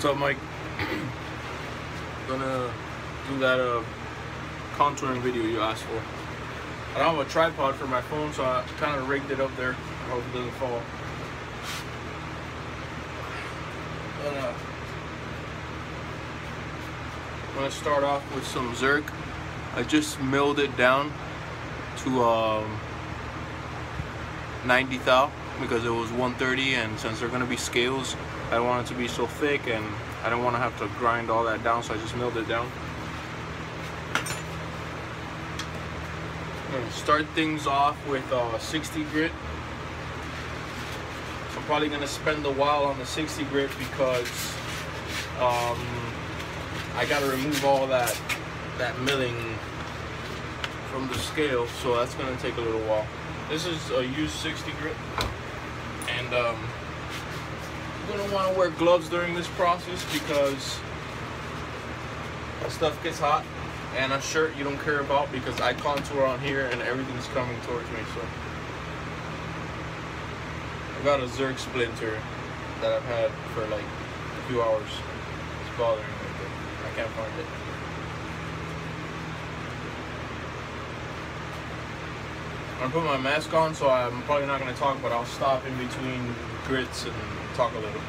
What's up, Mike? Gonna do that contouring video you asked for. I don't have a tripod for my phone, so I kind of rigged it up there. I hope it doesn't fall. But, I'm gonna start off with some zirc. I just milled it down to 90 thou because it was 130, and since they're gonna be scales, I don't want it to be so thick, and I don't want to have to grind all that down, so I just milled it down. I'm gonna start things off with 60 grit. I'm probably gonna spend a while on the 60 grit because I gotta remove all that milling from the scale, so that's gonna take a little while. This is a used 60 grit, and you're gonna want to wear gloves during this process because the stuff gets hot, and a shirt you don't care about because I contour on here and everything's coming towards me. So I got a zirc splinter that I've had for like a few hours. It's bothering me, but I can't find it. I'm gonna put my mask on, so I'm probably not gonna talk, but I'll stop in between grits and talk a little.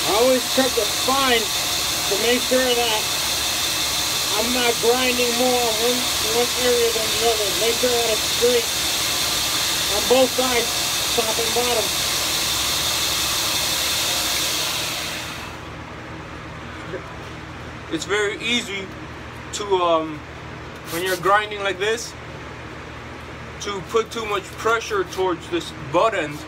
I always check the spine to make sure that I'm not grinding more on one area than the other. Make sure that it's straight on both sides, top and bottom. It's very easy to, when you're grinding like this, to put too much pressure towards this butt end,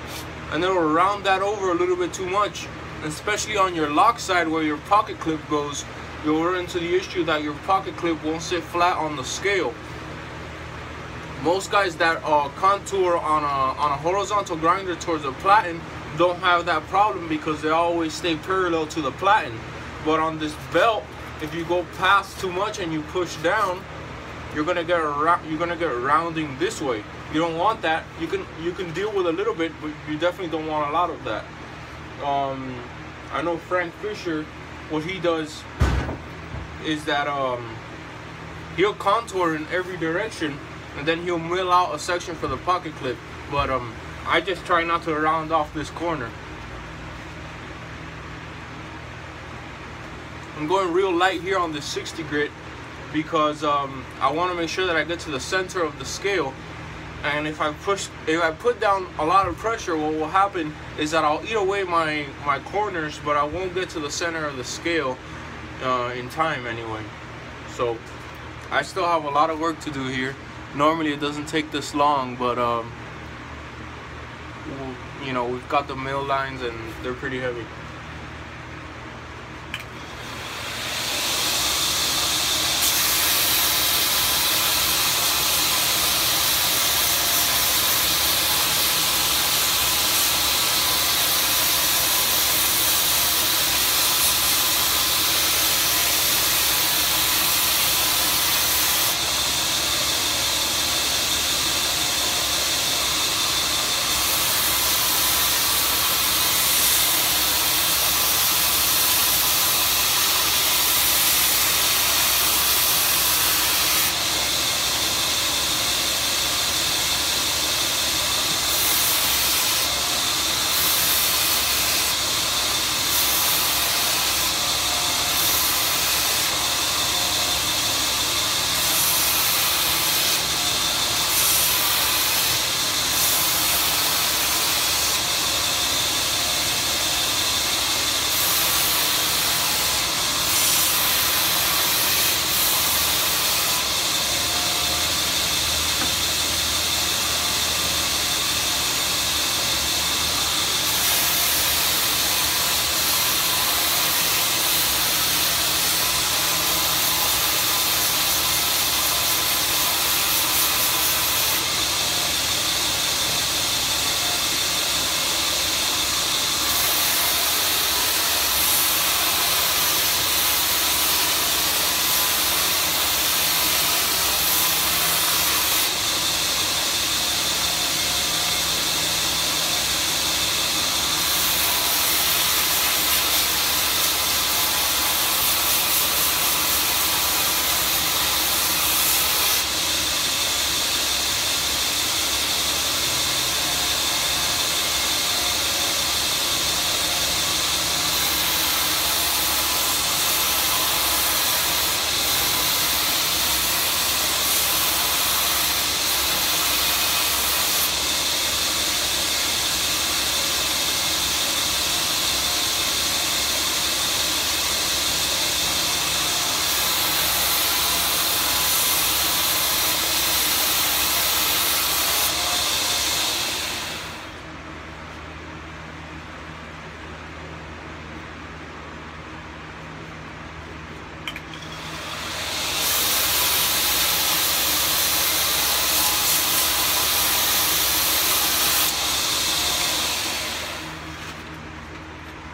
and it'll round that over a little bit too much. Especially on your lock side where your pocket clip goes, you'll run into the issue that your pocket clip won't sit flat on the scale. Most guys that contour on a horizontal grinder towards a platen don't have that problem because they always stay parallel to the platen. But on this belt, if you go past too much and you push down, you're gonna get rounding this way. You don't want that. You can deal with a little bit, but you definitely don't want a lot of that. I know Frank Fisher, what he does is that he'll contour in every direction, and then he'll mill out a section for the pocket clip. But I just try not to round off this corner. I'm going real light here on this 60 grit because I want to make sure that I get to the center of the scale. And if I put down a lot of pressure, what will happen is that I'll eat away my corners, but I won't get to the center of the scale in time anyway. So I still have a lot of work to do here. Normally it doesn't take this long, but you know, we've got the mill lines and they're pretty heavy.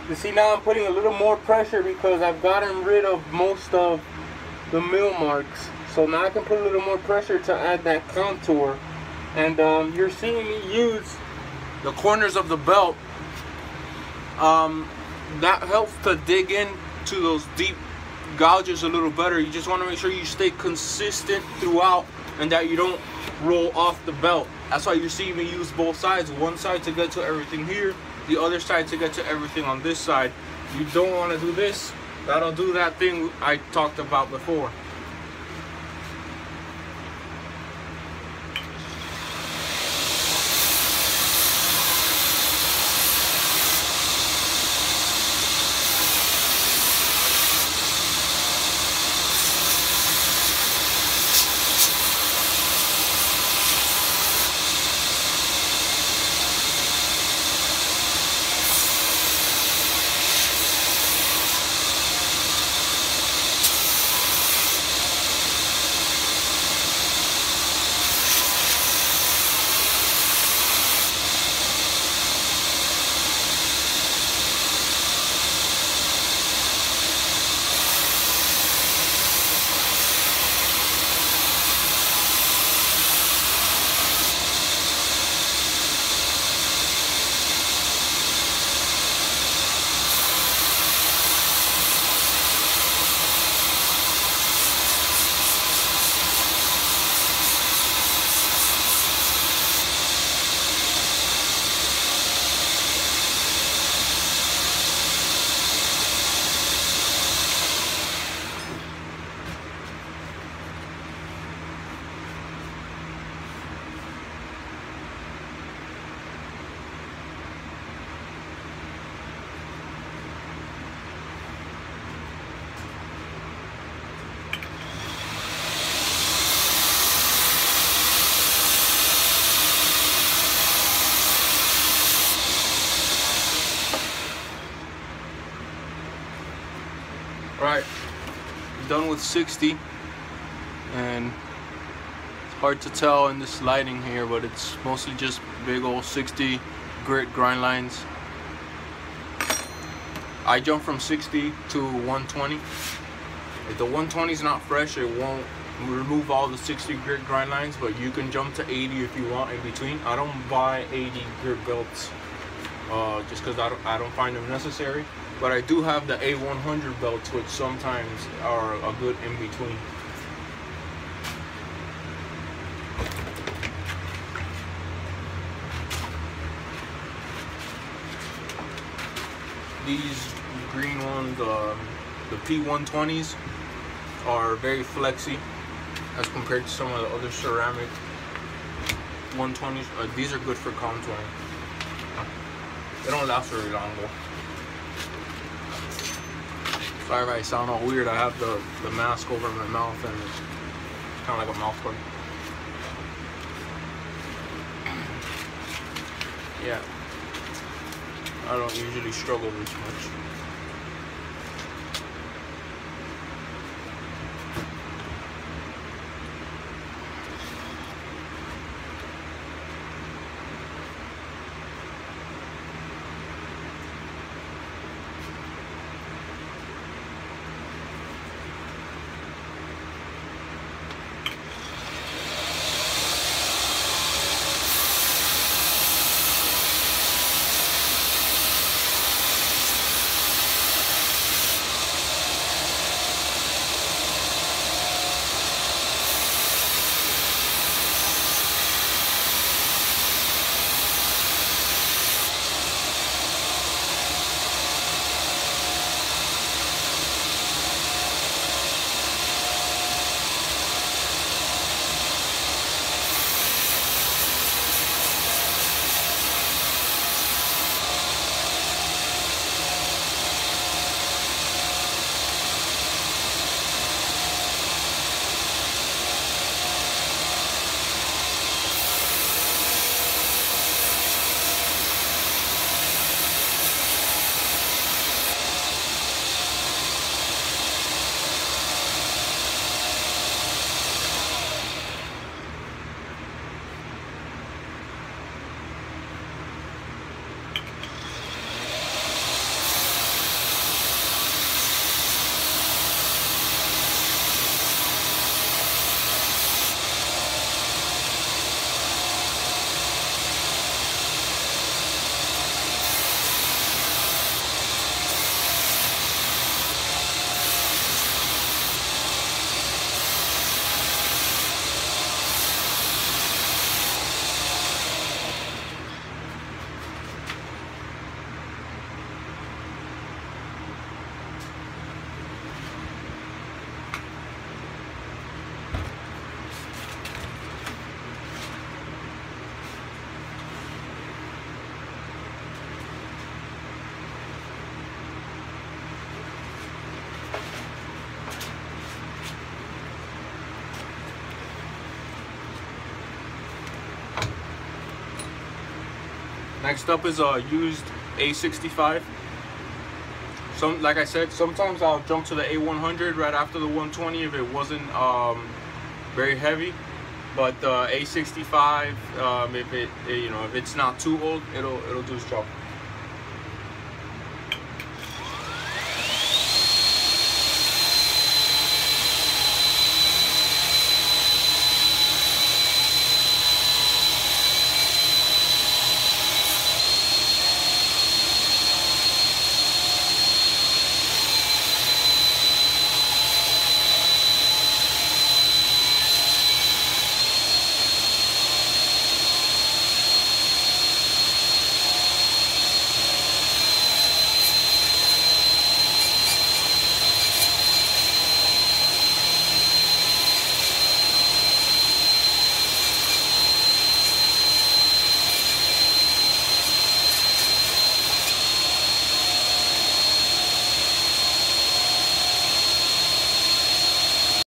You see, now I'm putting a little more pressure because I've gotten rid of most of the mill marks. So now I can put a little more pressure to add that contour. And you're seeing me use the corners of the belt. That helps to dig into those deep gouges a little better. You just want to make sure you stay consistent throughout and that you don't roll off the belt. That's why you see me use both sides. One side to get to everything here, the other side to get to everything on this side. You don't want to do this. That'll do that thing I talked about before. done with 60, and it's hard to tell in this lighting here, but it's mostly just big old 60 grit grind lines. I jump from 60 to 120. If the 120 is not fresh, it won't remove all the 60 grit grind lines, but you can jump to 80 if you want in between. I don't buy 80 grit belts just because I don't find them necessary, but I do have the A100 belts, which sometimes are a good in between. These green ones, the P120s, are very flexy as compared to some of the other ceramic 120s. These are good for contouring. They don't last very long though. Sorry if I sound all weird. I have the mask over my mouth and it's kind of like a mouth guard. Yeah, I don't usually struggle this much. Next up is a used A65. Like I said, sometimes I'll jump to the A100 right after the 120 if it wasn't very heavy. But the A65, if it's not too old, it'll do its job.